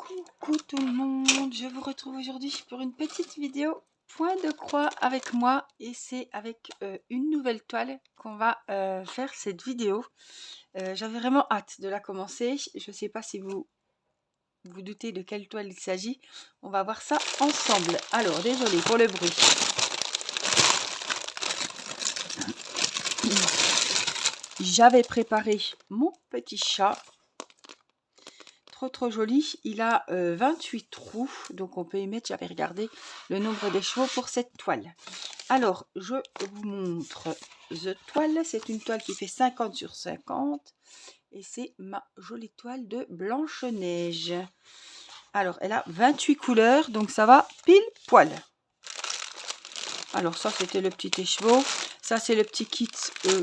Coucou tout le monde, je vous retrouve aujourd'hui pour une petite vidéo point de croix avec moi et c'est avec une nouvelle toile qu'on va faire cette vidéo. J'avais vraiment hâte de la commencer, je ne sais pas si vous vous doutez de quelle toile il s'agit, on va voir ça ensemble. Alors désolé pour le bruit. J'avais préparé mon petit chat. Trop joli, il a 28 trous, donc on peut y mettre, j'avais regardé le nombre des chevaux pour cette toile. Alors, je vous montre the toile, c'est une toile qui fait 50 sur 50 et c'est ma jolie toile de Blanche-Neige. Alors, elle a 28 couleurs, donc ça va pile poil. Alors ça, c'était le petit écheveau, ça c'est le petit kit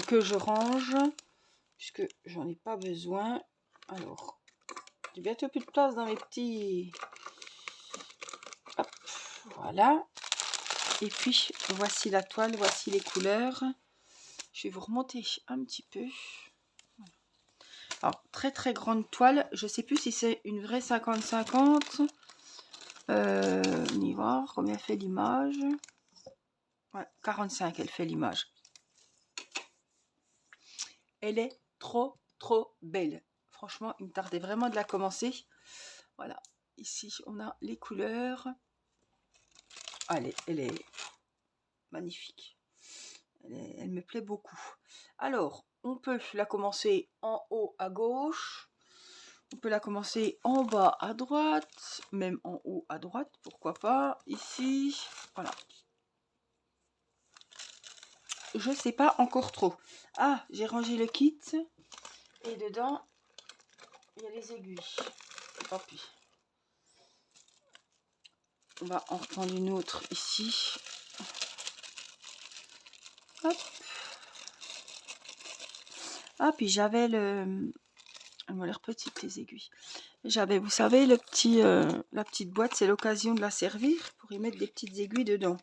que je range, puisque j'en ai pas besoin. Alors, j'ai bientôt plus de place dans mes petits... Hop, voilà. Et puis, voici la toile, voici les couleurs. Je vais vous remonter un petit peu. Alors, très grande toile. Je ne sais plus si c'est une vraie 50-50. On y va, combien elle fait l'image. Ouais, 45, elle fait l'image. Elle est trop belle. Franchement, il me tardait vraiment de la commencer. Voilà, ici, on a les couleurs. Allez, elle est magnifique. Elle me plaît beaucoup. Alors, on peut la commencer en haut à gauche. On peut la commencer en bas à droite. Même en haut à droite, pourquoi pas. Ici, voilà. Je sais pas encore trop. Ah, j'ai rangé le kit. Et dedans, il y a les aiguilles. Tant pis. On va en reprendre une autre ici. Hop. Ah, puis j'avais le... Elles m'ont l'air petites les aiguilles. J'avais, vous savez, le petit, la petite boîte, c'est l'occasion de la servir pour y mettre des petites aiguilles dedans.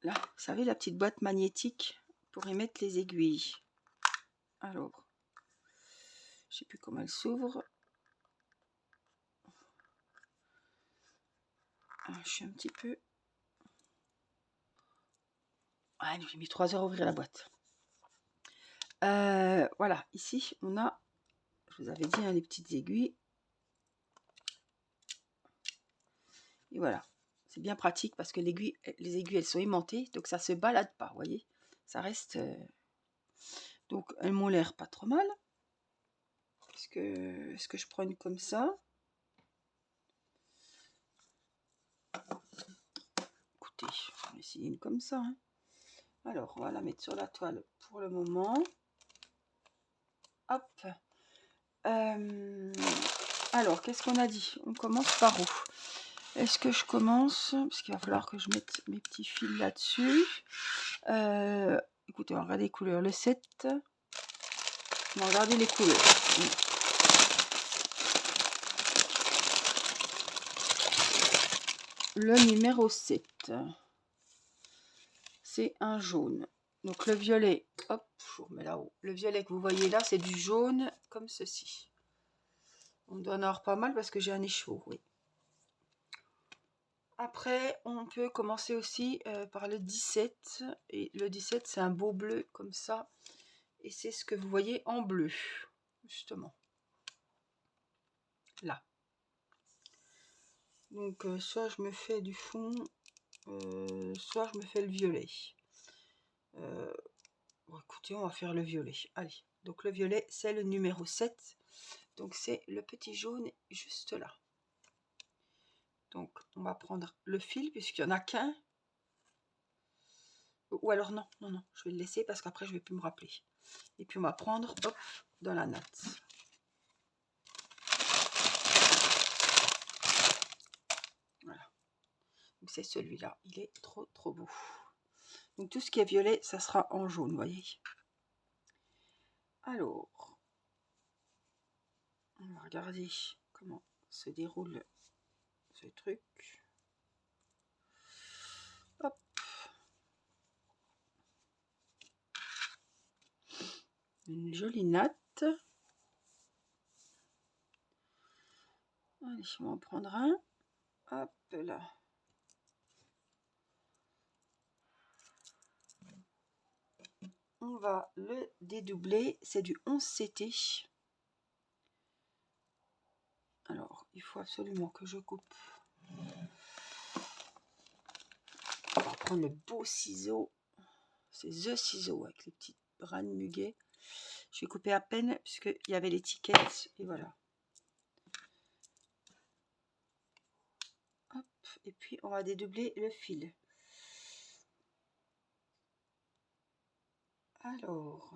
Là, vous savez, la petite boîte magnétique pour y mettre les aiguilles. Alors, je sais plus comment elle s'ouvre. Je suis un petit peu... Ah, j'ai mis 3 heures à ouvrir la boîte. Voilà, ici, on a, je vous avais dit, hein, les petites aiguilles. Et voilà, c'est bien pratique parce que les aiguilles, elles sont aimantées, donc ça se balade pas, vous voyez. Ça reste... Donc, elles m'ont l'air pas trop mal. Est-ce que je prends une comme ça? Écoutez, on va essayer une comme ça. Hein. Alors, on va la mettre sur la toile pour le moment. Hop. Alors, qu'est-ce qu'on a dit? On commence par où? Est-ce que je commence? Parce qu'il va falloir que je mette mes petits fils là-dessus. Écoutez, on va regarder les couleurs. Le 7. On va regarder les couleurs. Le numéro 7. C'est un jaune. Donc le violet, hop, je vous remets là-haut. Le violet que vous voyez là, c'est du jaune comme ceci. On doit en avoir pas mal parce que j'ai un écheveau, oui. Après, on peut commencer aussi par le 17. Et le 17, c'est un beau bleu comme ça. Et c'est ce que vous voyez en bleu, justement. Là. Donc, soit je me fais du fond, soit je me fais le violet. Bon, écoutez, on va faire le violet. Allez, donc le violet, c'est le numéro 7. Donc, c'est le petit jaune juste là. Donc, on va prendre le fil, puisqu'il n'y en a qu'un. Ou alors, non, je vais le laisser parce qu'après, je ne vais plus me rappeler. Et puis, on va prendre, hop, dans la natte. Voilà. Donc, c'est celui-là. Il est trop beau. Donc, tout ce qui est violet, ça sera en jaune, vous voyez. Alors, on va regarder comment se déroule ce truc. Hop. Une jolie natte. Allez, je vais en prendre un. Hop là. On va le dédoubler. C'est du 11 CT. Alors, il faut absolument que je coupe. On va prendre le beau ciseau. C'est The Ciseau avec les petites brins de muguet. Je vais couper à peine puisqu'il y avait l'étiquette. Et voilà. Hop. Et puis, on va dédoubler le fil. Alors.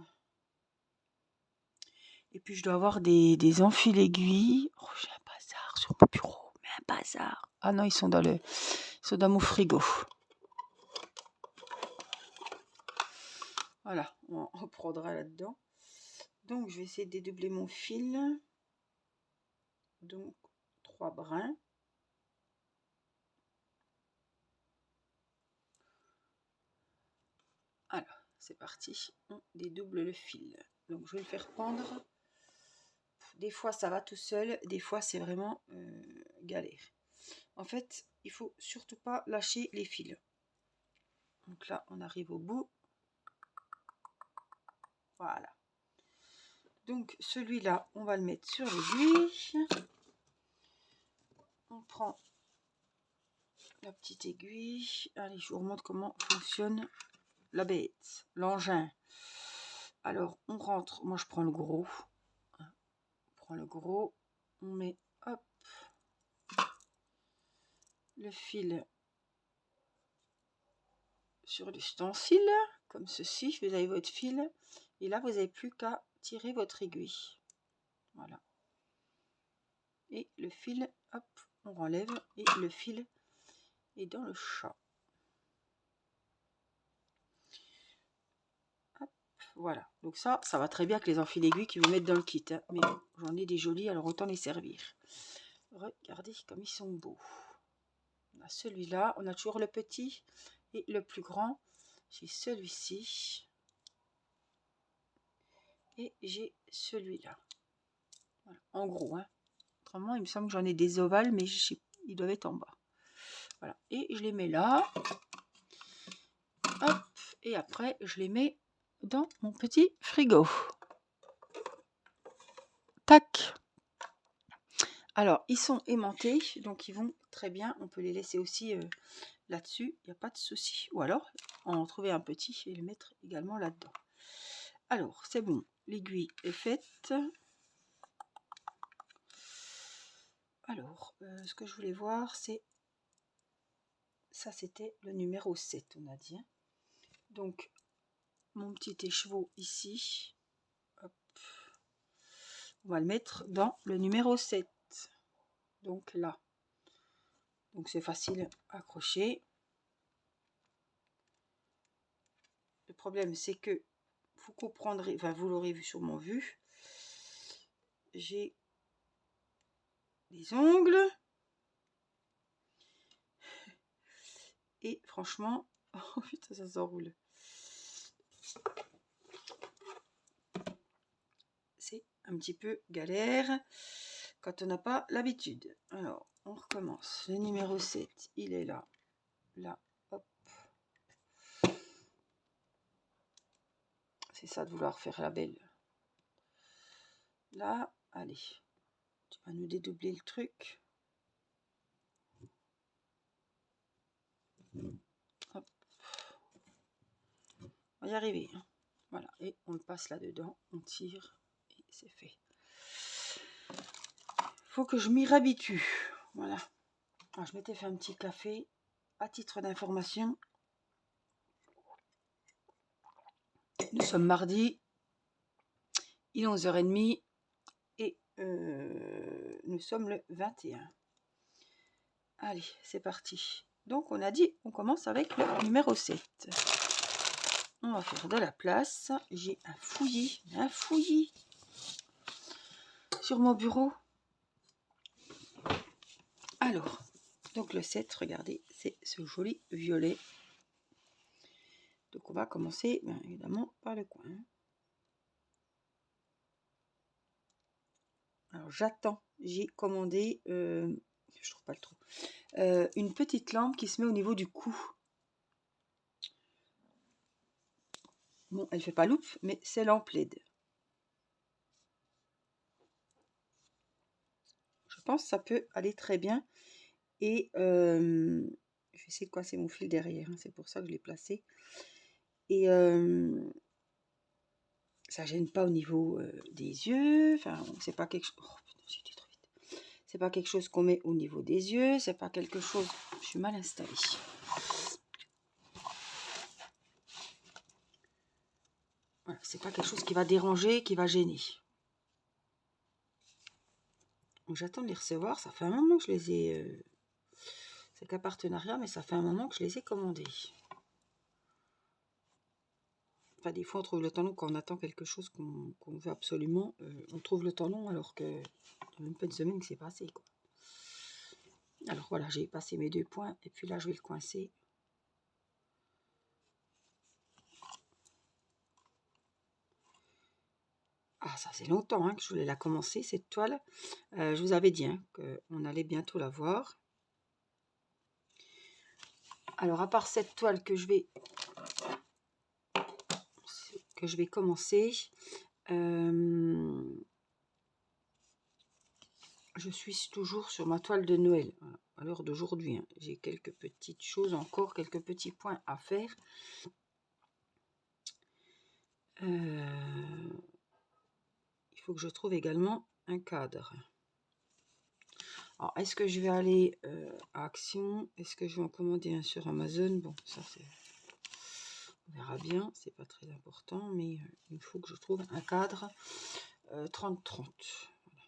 Et puis, je dois avoir des enfils aiguilles. Oh, j'ai un bazar sur mon bureau. Mais un bazar. Ah non, ils sont dans mon frigo. Voilà, on reprendra là-dedans. Donc, je vais essayer de dédoubler mon fil. Donc, 3 brins. Alors, c'est parti. On dédouble le fil. Donc, je vais le faire pendre. Des fois, ça va tout seul. Des fois, c'est vraiment galère. En fait, il faut surtout pas lâcher les fils. Donc là, on arrive au bout. Voilà. Donc, celui-là, on va le mettre sur l'aiguille. On prend la petite aiguille. Allez, je vous remontre comment fonctionne la bête, l'engin. Alors, on rentre. Moi, je prends le gros. On prend le gros. On met, hop, le fil sur l'ustensile, comme ceci. Vous avez votre fil. Et là, vous n'avez plus qu'à tirer votre aiguille. Voilà. Et le fil, hop, on enlève. Et le fil est dans le chat. Hop, voilà. Donc ça va très bien avec les enfils aiguilles qu'ils vous mettent dans le kit. Hein. Mais j'en ai des jolis, alors autant les servir. Regardez comme ils sont beaux. On a celui-là. On a toujours le petit et le plus grand. J'ai celui-ci. Et j'ai celui-là. Voilà. En gros, hein. Autrement, il me semble que j'en ai des ovales, mais ils doivent être en bas. Voilà. Et je les mets là. Hop. Et après, je les mets dans mon petit frigo. Tac. Alors, ils sont aimantés, donc ils vont très bien. On peut les laisser aussi là-dessus, il n'y a pas de souci. Ou alors, en trouver un petit et le mettre également là-dedans. Alors, c'est bon. L'aiguille est faite. Alors, ce que je voulais voir, c'est... Ça, c'était le numéro 7, on a dit. Hein. Donc, mon petit écheveau ici. Hop. On va le mettre dans le numéro 7. Donc là. Donc, c'est facile à accrocher. Le problème, c'est que vous comprendrez, enfin, vous l'aurez vu sûrement vu. J'ai des ongles. Et franchement, oh putain, ça s'enroule. C'est un petit peu galère quand on n'a pas l'habitude. Alors, on recommence. Le numéro 7, il est là. Là, hop. C'est ça de vouloir faire la belle. Là, allez. Tu vas nous dédoubler le truc. Hop. On va y arriver. Hein. Voilà, et on le passe là-dedans. On tire et c'est fait. Faut que je m'y réhabitue. Voilà. Alors, je m'étais fait un petit café à titre d'information. Nous sommes mardi, il est 11h30 et nous sommes le 21. Allez, c'est parti. Donc, on a dit, on commence avec le numéro 7. On va faire de la place. J'ai un fouillis sur mon bureau. Alors, donc le 7, regardez, c'est ce joli violet. Donc, on va commencer, bien évidemment, par le coin. Alors, j'attends. J'ai commandé, je trouve pas le trou, une petite lampe qui se met au niveau du cou. Bon, elle fait pas loupe, mais c'est lampe LED. Je pense que ça peut aller très bien. Et je vais essayer de coincer mon fil derrière, hein, c'est pour ça que je l'ai placé. Et ça gêne pas au niveau des yeux. Enfin, c'est pas quelque chose. Oh putain, j'ai été trop vite. C'est pas quelque chose qu'on met au niveau des yeux. C'est pas quelque chose. Je suis mal installée. Voilà, c'est pas quelque chose qui va déranger, qui va gêner. Donc j'attends de les recevoir. Ça fait un moment que je les ai. C'est qu'un partenariat, mais ça fait un moment que je les ai commandés. Enfin, des fois, on trouve le temps long quand on attend quelque chose qu'on veut absolument. On trouve le temps long alors que il n'y a même pas une semaine que c'est passé, quoi. Alors voilà, j'ai passé mes 2 points et puis là, je vais le coincer. Ah, ça fait longtemps hein, que je voulais la commencer, cette toile. Je vous avais dit hein, qu'on allait bientôt la voir. Alors, à part cette toile que je vais commencer, je suis toujours sur ma toile de Noël. À l'heure d'aujourd'hui, hein. J'ai quelques petites choses encore, quelques petits points à faire. Il faut que je trouve également un cadre. Alors, est-ce que je vais aller à Action? Est-ce que je vais en commander un sur Amazon? Bon, ça c'est... On verra bien, c'est pas très important, mais il faut que je trouve un cadre 30-30. Voilà.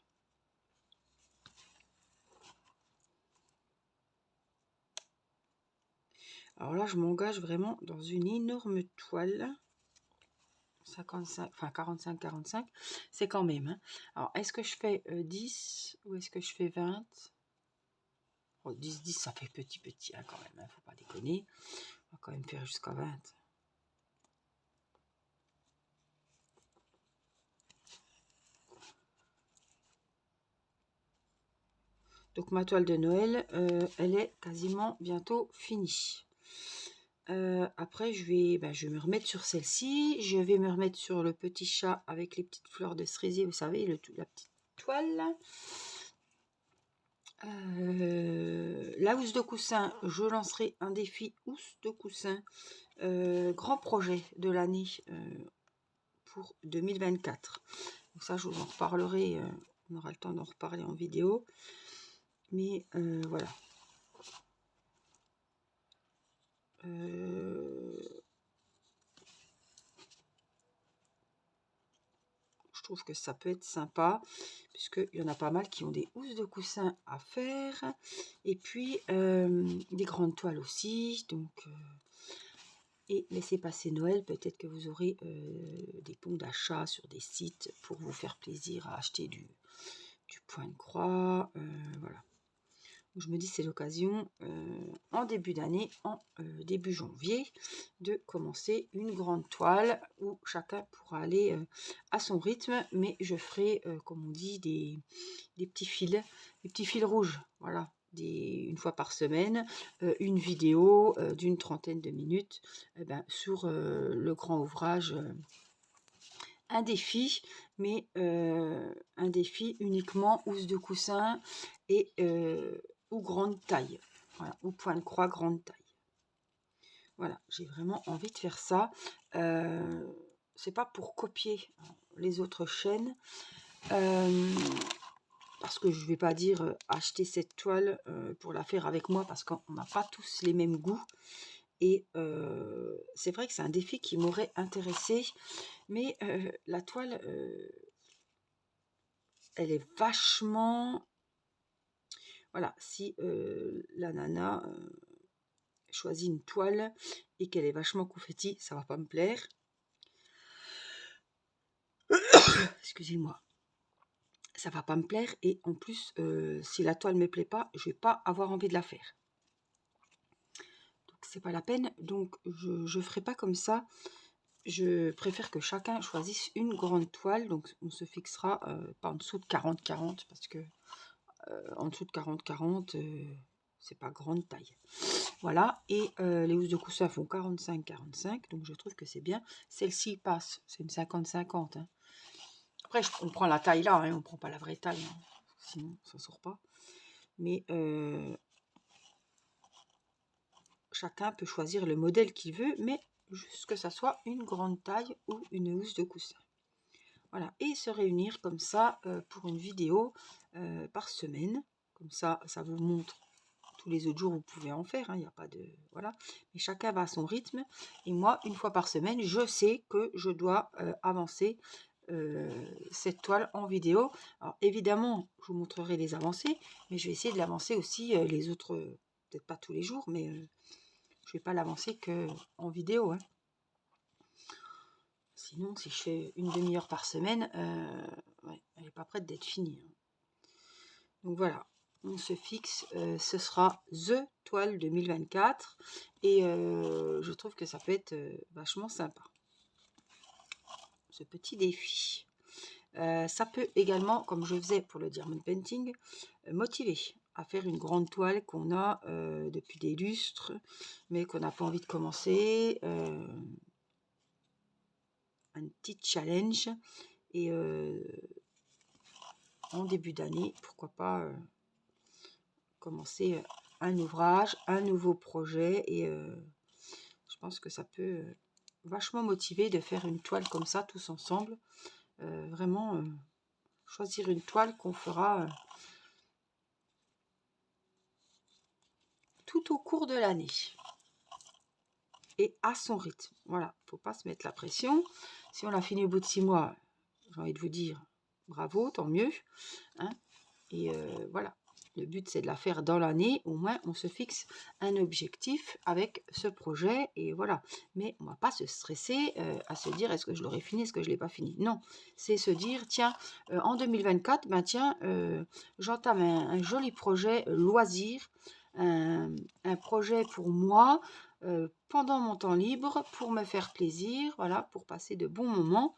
Alors là, je m'engage vraiment dans une énorme toile. 55, enfin 45-45, c'est quand même. Hein. Alors, est-ce que je fais 10 ou est-ce que je fais 20? Oh, 10, ça fait petit hein, quand même, hein, faut pas déconner. On va quand même faire jusqu'à 20. Donc ma toile de Noël, elle est quasiment bientôt finie. Après, je vais me remettre sur celle-ci. Je vais me remettre sur le petit chat avec les petites fleurs de cerisier, vous savez, la petite toile. La housse de coussin, je lancerai un défi housse de coussin. Grand projet de l'année pour 2024. Donc ça, je vous en reparlerai. On aura le temps d'en reparler en vidéo. Mais voilà. Je trouve que ça peut être sympa, puisqu'il y en a pas mal qui ont des housses de coussin à faire. Et puis, des grandes toiles aussi. Donc, et laissez passer Noël. Peut-être que vous aurez des bons d'achat sur des sites pour vous faire plaisir à acheter du point de croix. Voilà. Je me dis c'est l'occasion en début d'année, en début janvier, de commencer une grande toile où chacun pourra aller à son rythme, mais je ferai, comme on dit, des petits fils rouges, voilà, une fois par semaine, une vidéo d'une trentaine de minutes sur le grand ouvrage. Un défi, mais un défi uniquement housse de coussin et ou grande taille, voilà, ou point de croix grande taille. Voilà, j'ai vraiment envie de faire ça. C'est pas pour copier les autres chaînes, parce que je vais pas dire acheter cette toile pour la faire avec moi, parce qu'on n'a pas tous les mêmes goûts. Et c'est vrai que c'est un défi qui m'aurait intéressé, mais la toile, elle est vachement... Voilà, si la nana choisit une toile et qu'elle est vachement confetti, ça va pas me plaire. Excusez-moi. Ça va pas me plaire, et en plus, si la toile me plaît pas, je vais pas avoir envie de la faire. Donc c'est pas la peine, donc je ferai pas comme ça. je préfère que chacun choisisse une grande toile, donc on se fixera pas en dessous de 40-40 parce que en dessous de 40-40, c'est pas grande taille. Voilà, et les housses de coussin font 45-45, donc je trouve que c'est bien. Celle-ci passe, c'est une 50-50. Hein. Après, on prend la taille là, hein, on prend pas la vraie taille, hein, sinon ça sort pas. Mais chacun peut choisir le modèle qu'il veut, mais juste que ça soit une grande taille ou une housse de coussin. Voilà, et se réunir comme ça pour une vidéo par semaine. Comme ça, ça vous montre. Tous les autres jours, vous pouvez en faire, il n'y a pas de... Voilà. Mais chacun va à son rythme. Et moi, une fois par semaine, je sais que je dois avancer cette toile en vidéo. Alors, évidemment, je vous montrerai les avancées, mais je vais essayer de l'avancer aussi les autres... peut-être pas tous les jours, mais je ne vais pas l'avancer qu'en vidéo. Hein. Sinon, si je fais une demi-heure par semaine, ouais, elle n'est pas prête d'être finie. Hein. Donc voilà, on se fixe, ce sera The Toile 2024 et je trouve que ça peut être vachement sympa, ce petit défi. Ça peut également, comme je faisais pour le diamond painting, motiver à faire une grande toile qu'on a depuis des lustres, mais qu'on n'a pas envie de commencer. Un petit challenge et en début d'année, pourquoi pas commencer un ouvrage, un nouveau projet et je pense que ça peut vachement motiver de faire une toile comme ça tous ensemble. Vraiment choisir une toile qu'on fera tout au cours de l'année et à son rythme. Voilà, faut pas se mettre la pression. Si on l'a fini au bout de 6 mois, j'ai envie de vous dire bravo, tant mieux. Hein. Et voilà, le but c'est de la faire dans l'année, au moins on se fixe un objectif avec ce projet et voilà. Mais on va pas se stresser à se dire est-ce que je l'aurai fini, est-ce que je l'ai pas fini. Non, c'est se dire tiens, en 2024, ben tiens, j'entame un joli projet loisir, un projet pour moi, pendant mon temps libre, pour me faire plaisir, voilà, pour passer de bons moments.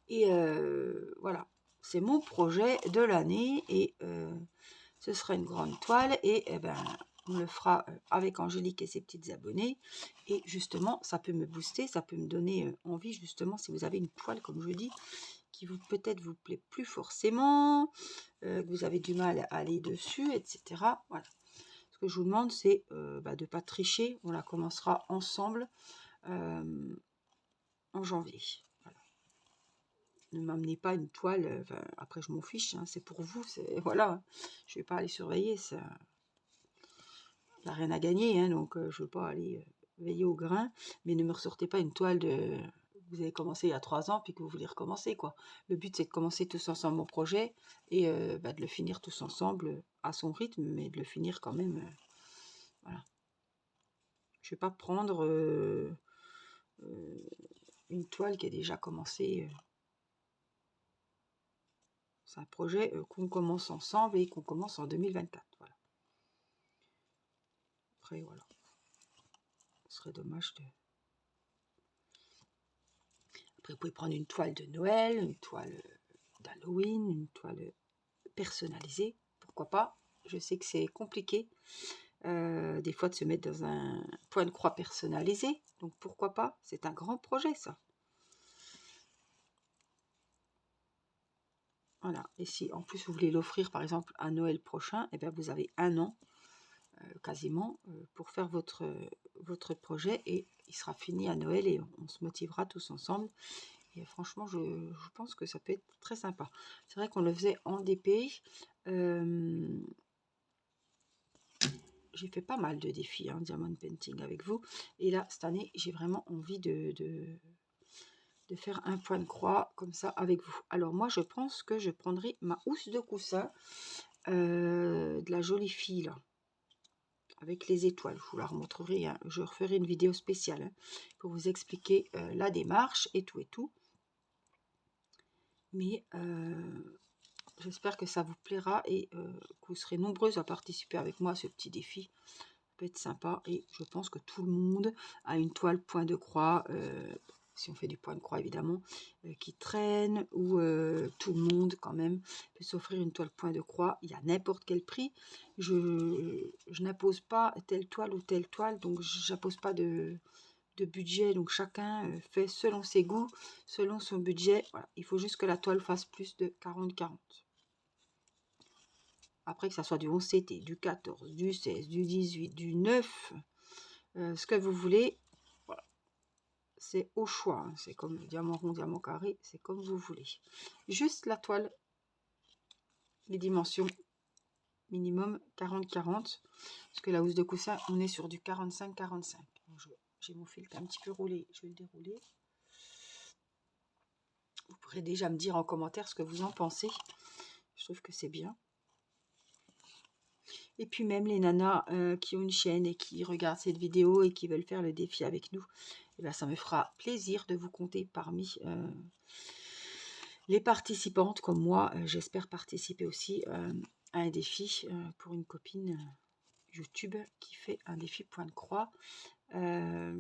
Et voilà, c'est mon projet de l'année et ce sera une grande toile et ben, on le fera avec Angélique et ses petites abonnées. Et justement, ça peut me booster, ça peut me donner envie justement si vous avez une toile, comme je dis, qui vous peut-être vous plaît plus forcément, que vous avez du mal à aller dessus, etc. Voilà. Ce que je vous demande, c'est de ne pas tricher. On la commencera ensemble en janvier. Ne m'amenez pas une toile, après je m'en fiche, hein, c'est pour vous, voilà, je vais pas aller surveiller, ça, il n'y a rien à gagner, hein, donc je veux pas aller veiller au grain, mais ne me ressortez pas une toile de, vous avez commencé il y a 3 ans, puis que vous voulez recommencer, quoi. Le but c'est de commencer tous ensemble mon projet, et de le finir tous ensemble à son rythme, mais de le finir quand même, voilà. Je vais pas prendre une toile qui a déjà commencé... C'est un projet qu'on commence ensemble et qu'on commence en 2024. Voilà. Après, voilà. Ce serait dommage de... Après, vous pouvez prendre une toile de Noël, une toile d'Halloween, une toile personnalisée. Pourquoi pas? Je sais que c'est compliqué des fois de se mettre dans un point de croix personnalisé. Donc pourquoi pas? C'est un grand projet, ça. Voilà. Et si en plus vous voulez l'offrir par exemple à Noël prochain, eh bien vous avez 1 an quasiment pour faire votre projet et il sera fini à Noël et on se motivera tous ensemble. Et franchement, je pense que ça peut être très sympa. C'est vrai qu'on le faisait en DP. J'ai fait pas mal de défis, hein, Diamond Painting avec vous. Et là, cette année, j'ai vraiment envie de faire un point de croix comme ça avec vous. Alors moi, je pense que je prendrai ma housse de coussin de la jolie fille, là, avec les étoiles. Je vous la remontrerai, hein. Je referai une vidéo spéciale hein, pour vous expliquer la démarche et tout et tout. Mais j'espère que ça vous plaira et que vous serez nombreuses à participer avec moi à ce petit défi. peut être sympa. Et je pense que tout le monde a une toile point de croix, si on fait du point de croix évidemment, qui traîne, ou tout le monde quand même peut s'offrir une toile point de croix. Il y a n'importe quel prix. Je n'impose pas telle toile ou telle toile, donc je n'impose pas de budget, donc chacun fait selon ses goûts, selon son budget. Voilà. Il faut juste que la toile fasse plus de 40-40. Après, que ça soit du 11 CT, du 14, du 16, du 18, du 9, ce que vous voulez, voilà. C'est au choix. Hein. C'est comme diamant rond, diamant carré, c'est comme vous voulez. Juste la toile, les dimensions minimum 40-40. Parce que la housse de coussin, on est sur du 45-45. J'ai mon fil qui est un petit peu roulé, je vais le dérouler. Vous pourrez déjà me dire en commentaire ce que vous en pensez. Je trouve que c'est bien. Et puis même les nanas qui ont une chaîne et qui regardent cette vidéo et qui veulent faire le défi avec nous, eh bien, ça me fera plaisir de vous compter parmi les participantes. Comme moi, j'espère participer aussi à un défi pour une copine YouTube qui fait un défi point de croix. Voilà.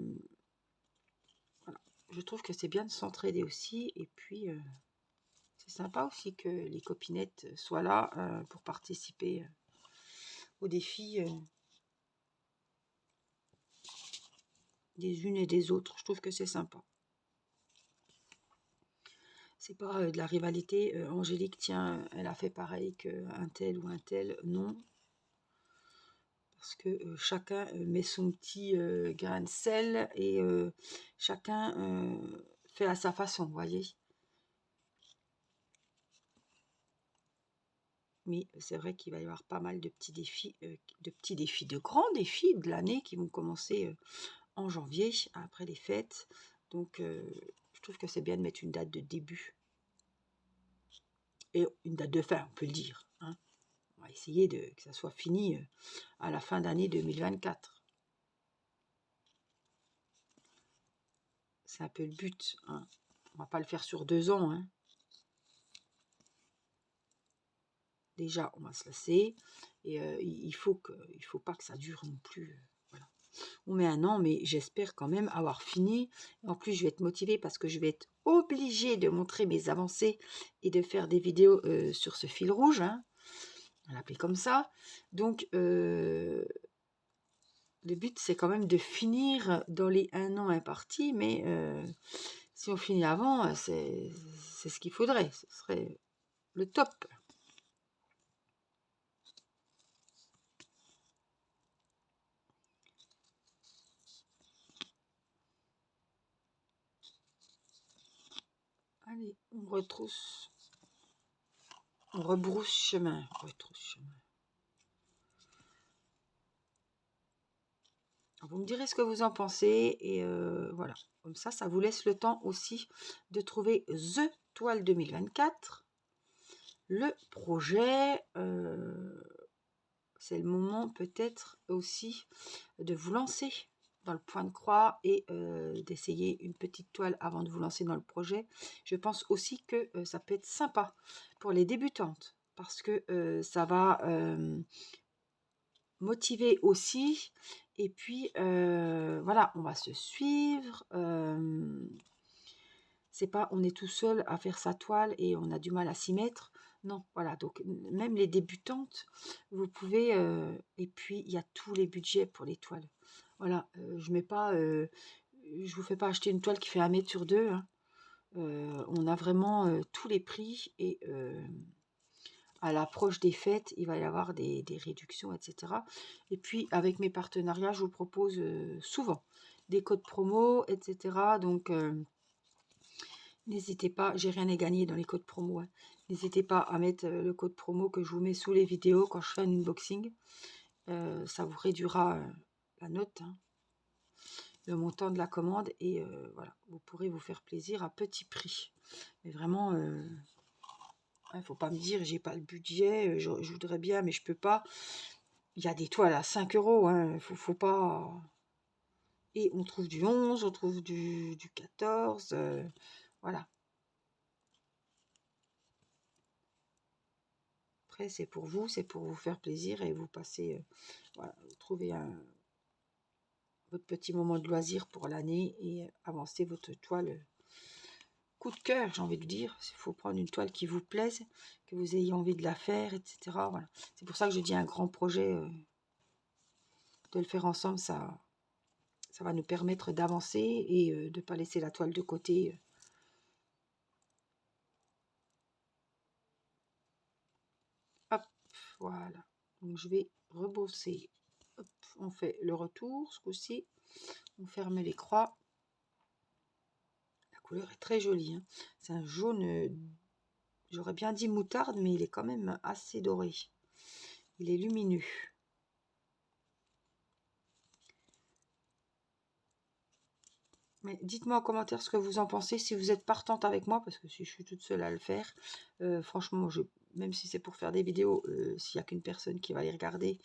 Je trouve que c'est bien de s'entraider aussi. Et puis, c'est sympa aussi que les copinettes soient là pour participer au défi des unes et des autres. Je trouve que c'est sympa. C'est pas de la rivalité. Angélique, tiens, elle a fait pareil qu'un tel ou un tel. Non. Parce que chacun met son petit grain de sel et chacun fait à sa façon, vous voyez. Mais c'est vrai qu'il va y avoir pas mal de petits défis, de grands défis de l'année qui vont commencer en janvier, après les fêtes. Donc, je trouve que c'est bien de mettre une date de début. Et une date de fin, on peut le dire. Hein. On va essayer que ça soit fini à la fin d'année 2024. C'est un peu le but. Hein. On va pas le faire sur 2 ans. Hein. Déjà, on va se lasser. Et il faut pas que ça dure non plus. Voilà. On met 1 an, mais j'espère quand même avoir fini. En plus, je vais être motivée parce que je vais être obligée de montrer mes avancées et de faire des vidéos sur ce fil rouge. Hein. On va l'appeler comme ça. Donc, le but, c'est quand même de finir dans les 1 an impartis. Mais si on finit avant, c'est ce qu'il faudrait. Ce serait le top. Allez, on retrousse. On rebrousse chemin. Vous me direz ce que vous en pensez. Et voilà. Comme ça vous laisse le temps aussi de trouver The Toile 2024. Le projet, c'est le moment peut-être aussi de vous lancer dans le point de croix et d'essayer une petite toile avant de vous lancer dans le projet. Je pense aussi que ça peut être sympa pour les débutantes parce que ça va motiver aussi. Et puis voilà, on va se suivre. C'est pas on est tout seul à faire sa toile et on a du mal à s'y mettre. Non, voilà, donc même les débutantes, vous pouvez, et puis il y a tous les budgets pour les toiles. Voilà, je mets pas, je vous fais pas acheter une toile qui fait 1 mètre sur 2. Hein. On a vraiment tous les prix et à l'approche des fêtes, il va y avoir des réductions, etc. Et puis avec mes partenariats, je vous propose souvent des codes promo, etc. Donc n'hésitez pas, j'ai rien à gagner dans les codes promo. Hein. N'hésitez pas à mettre le code promo que je vous mets sous les vidéos quand je fais un unboxing. Ça vous réduira la note, hein, le montant de la commande. Et voilà, vous pourrez vous faire plaisir à petit prix. Mais vraiment, il ne faut pas me dire, j'ai pas le budget, je voudrais bien, mais je peux pas. Il y a des toiles à 5 €. Hein, faut pas... Et on trouve du 11, on trouve du 14. Voilà. Après, c'est pour vous faire plaisir et vous passer, voilà, vous trouvez votre petit moment de loisir pour l'année et avancer votre toile coup de cœur, j'ai envie de dire. Il faut prendre une toile qui vous plaise, que vous ayez envie de la faire, etc. Voilà. C'est pour ça que je dis un grand projet, de le faire ensemble, ça va nous permettre d'avancer et de ne pas laisser la toile de côté. Hop, voilà. Donc je vais rebosser. Hop, on fait le retour ce coup-ci. On ferme les croix. La couleur est très jolie, hein. C'est un jaune, j'aurais bien dit moutarde, mais il est quand même assez doré. Il est lumineux. Mais dites-moi en commentaire ce que vous en pensez, si vous êtes partante avec moi, parce que si je suis toute seule à le faire, franchement, même si c'est pour faire des vidéos, s'il n'y a qu'une personne qui va les regarder,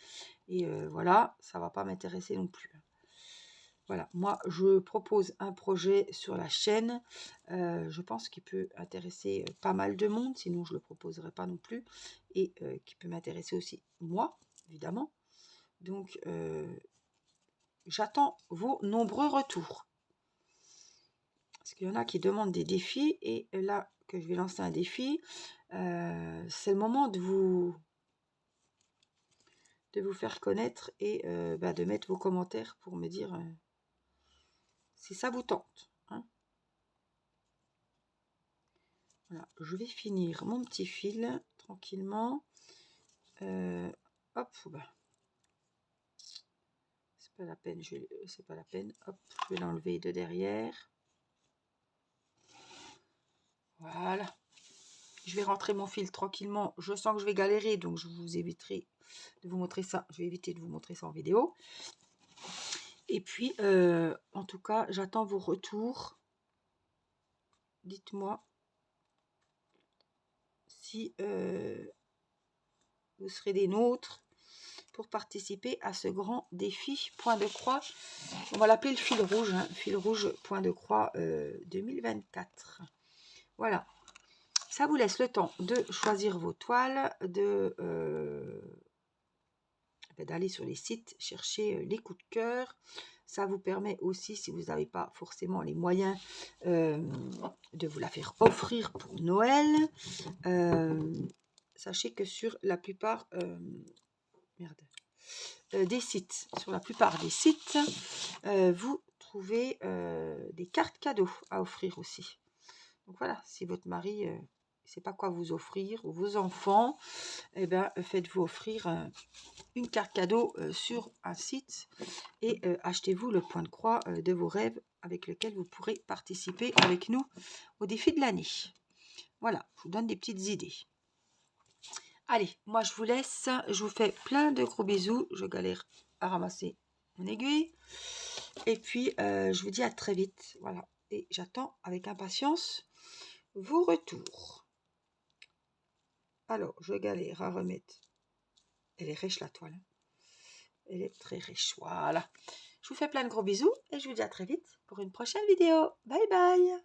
et voilà, ça va pas m'intéresser non plus. Voilà, moi je propose un projet sur la chaîne, je pense qu'il peut intéresser pas mal de monde, sinon je ne le proposerai pas non plus, et qui peut m'intéresser aussi moi, évidemment. Donc j'attends vos nombreux retours. Parce qu'il y en a qui demandent des défis, et là que je vais lancer un défi, c'est le moment de vous faire connaître et de mettre vos commentaires pour me dire si ça vous tente. Hein. Voilà, je vais finir mon petit fil tranquillement. Hop, c'est pas la peine, c'est pas la peine. Hop, je vais l'enlever de derrière. Voilà. Je vais rentrer mon fil tranquillement. Je sens que je vais galérer, donc je vous éviterai de vous montrer ça. Je vais éviter de vous montrer ça en vidéo. Et puis, en tout cas, j'attends vos retours. Dites-moi si vous serez des nôtres pour participer à ce grand défi point de croix. On va l'appeler le fil rouge, hein, fil rouge point de croix 2024. Voilà. Ça vous laisse le temps de choisir vos toiles, d'aller sur les sites, chercher les coups de cœur. Ça vous permet aussi, si vous n'avez pas forcément les moyens, de vous la faire offrir pour Noël. Sachez que sur la plupart des sites, vous trouvez des cartes cadeaux à offrir aussi. Donc voilà, si votre mari ne sait pas quoi vous offrir, ou vos enfants, eh ben, faites-vous offrir une carte cadeau sur un site, et achetez-vous le point de croix de vos rêves, avec lequel vous pourrez participer avec nous au défi de l'année. Voilà, je vous donne des petites idées. Allez, moi je vous laisse, je vous fais plein de gros bisous, je galère à ramasser mon aiguille, et puis je vous dis à très vite, voilà, et j'attends avec impatience vos retours. Alors, je galère à remettre, elle est riche la toile, elle est très riche, voilà. Je vous fais plein de gros bisous, et je vous dis à très vite pour une prochaine vidéo, bye bye.